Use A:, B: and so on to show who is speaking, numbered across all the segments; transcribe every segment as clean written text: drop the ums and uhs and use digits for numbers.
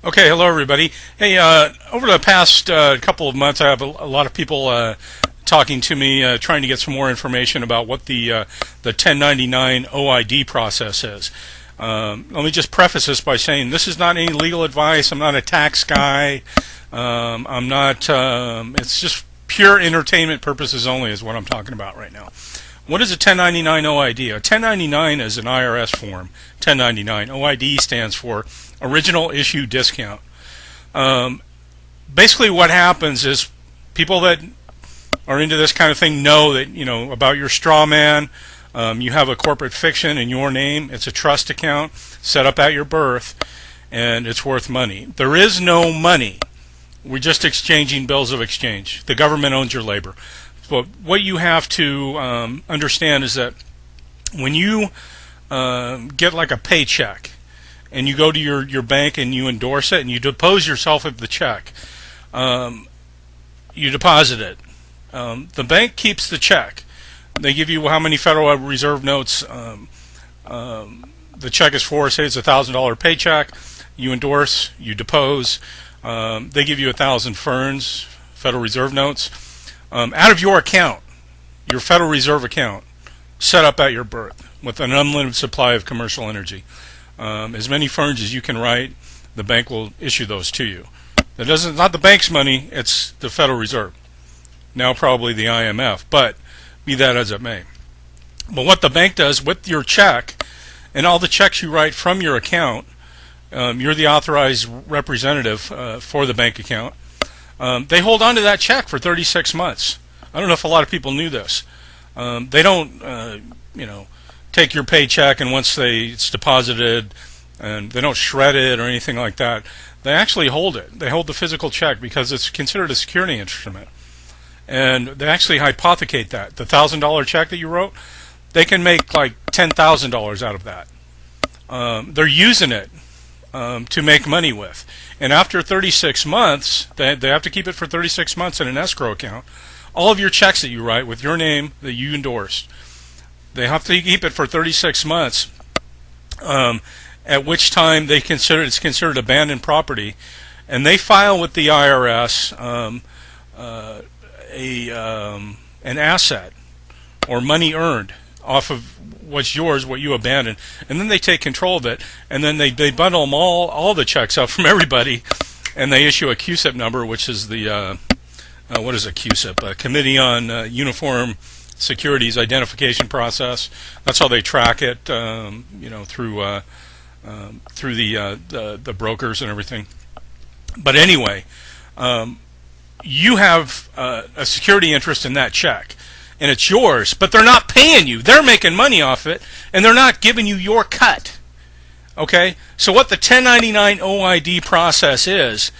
A: Okay, hello everybody. Hey, over the past couple of months, I have a lot of people talking to me, trying to get some more information about what the 1099 OID process is. Let me just preface this by saying this is not any legal advice. I'm not a tax guy. I'm not. It's just pure entertainment purposes only is what I'm talking about right now. What is a 1099 OID? A 1099 is an IRS form. 1099 OID stands for Original Issue Discount. Basically, what happens is people that are into this kind of thing know that about your straw man. You have a corporate fiction in your name. It's a trust account set up at your birth, and it's worth money. There is no money. We're just exchanging bills of exchange. The government owns your labor. But what you have to understand is that when you get like a paycheck and you go to your bank and you endorse it and you depose yourself of the check, you deposit it. The bank keeps the check. They give you how many Federal Reserve notes the check is for. Say it's a $1,000 paycheck. You endorse, you depose. They give you 1,000 ferns, Federal Reserve notes. Out of your account, your Federal Reserve account, set up at your birth with an unlimited supply of commercial energy. As many ferns as you can write, the bank will issue those to you. That doesn't, not the bank's money, it's the Federal Reserve. Now probably the IMF, but be that as it may. But what the bank does with your check and all the checks you write from your account, you're the authorized representative for the bank account. They hold on to that check for 36 months. I don't know if a lot of people knew this. They don't, take your paycheck and once it's deposited, and they don't shred it or anything like that. They actually hold it. They hold the physical check because it's considered a security instrument. And they actually hypothecate that. The $1,000 check that you wrote, they can make like $10,000 out of that. They're using it to make money with. And after 36 months, they have to keep it for 36 months in an escrow account. All of your checks that you write with your name that you endorsed, they have to keep it for 36 months, at which time it's considered abandoned property, and they file with the IRS an asset or money earned off of what's yours, what you abandoned, and then they take control of it, and then they bundle them all the checks up from everybody, and they issue a QSIP number, which is the what is a QSIP? A Committee on Uniform Securities Identification Process. That's how they track it, through the brokers and everything. But anyway, you have a security interest in that check, and it's yours, but they're not paying you. They're making money off it, and they're not giving you your cut. Okay? So what the 1099 OID process is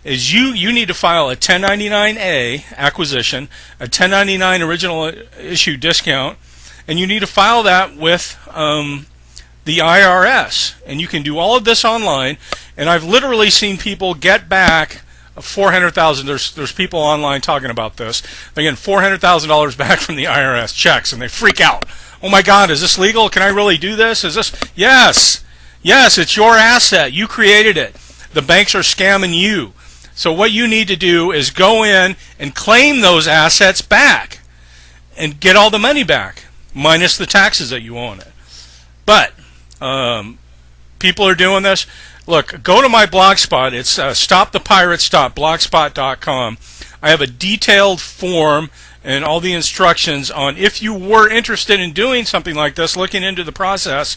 A: you need to file a 1099-A acquisition, a 1099 original issue discount, and you need to file that with the IRS. And you can do all of this online, and I've literally seen people get back $400,000. There's people online talking about this. They're getting $400,000 back from the IRS checks, and they freak out. Oh my God, is this legal? Can I really do this? Is this? Yes, it's your asset. You created it. The banks are scamming you. So what you need to do is go in and claim those assets back and get all the money back, minus the taxes that you owe on it. But people are doing this. Look, go to my blogspot. It's stopthepiratesstopblogspot.com. I have a detailed form and all the instructions on if you were interested in doing something like this, looking into the process.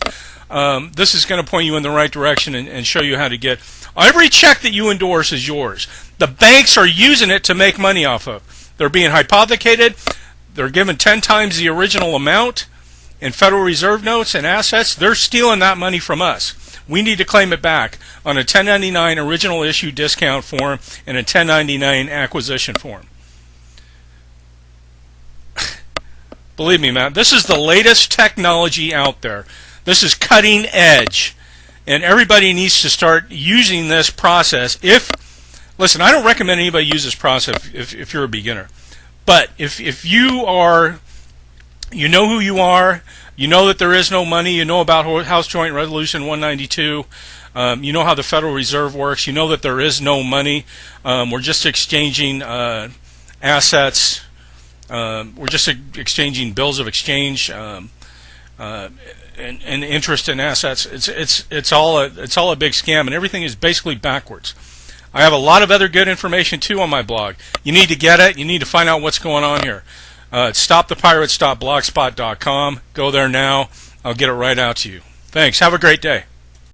A: This is going to point you in the right direction and show you how to get every check that you endorse is yours. The banks are using it to make money off of. They're being hypothecated. They're given 10 times the original amount in Federal Reserve notes and assets. They're stealing that money from us. We need to claim it back on a 1099 original issue discount form and a 1099 acquisition form. Believe me, man, this is the latest technology out there. This is cutting edge. And everybody needs to start using this process. Listen, I don't recommend anybody use this process if you're a beginner. But if you are, you know who you are, You know that there is no money. You know about House Joint Resolution 192. You know how the Federal Reserve works. You know that there is no money. We're just exchanging assets. We're just exchanging bills of exchange and interest in assets. It's all a big scam, and everything is basically backwards. I have a lot of other good information too on my blog. You need to get it. You need to find out what's going on here. StopThePirates.blogspot.com. Go there now. I'll get it right out to you. Thanks. Have a great day.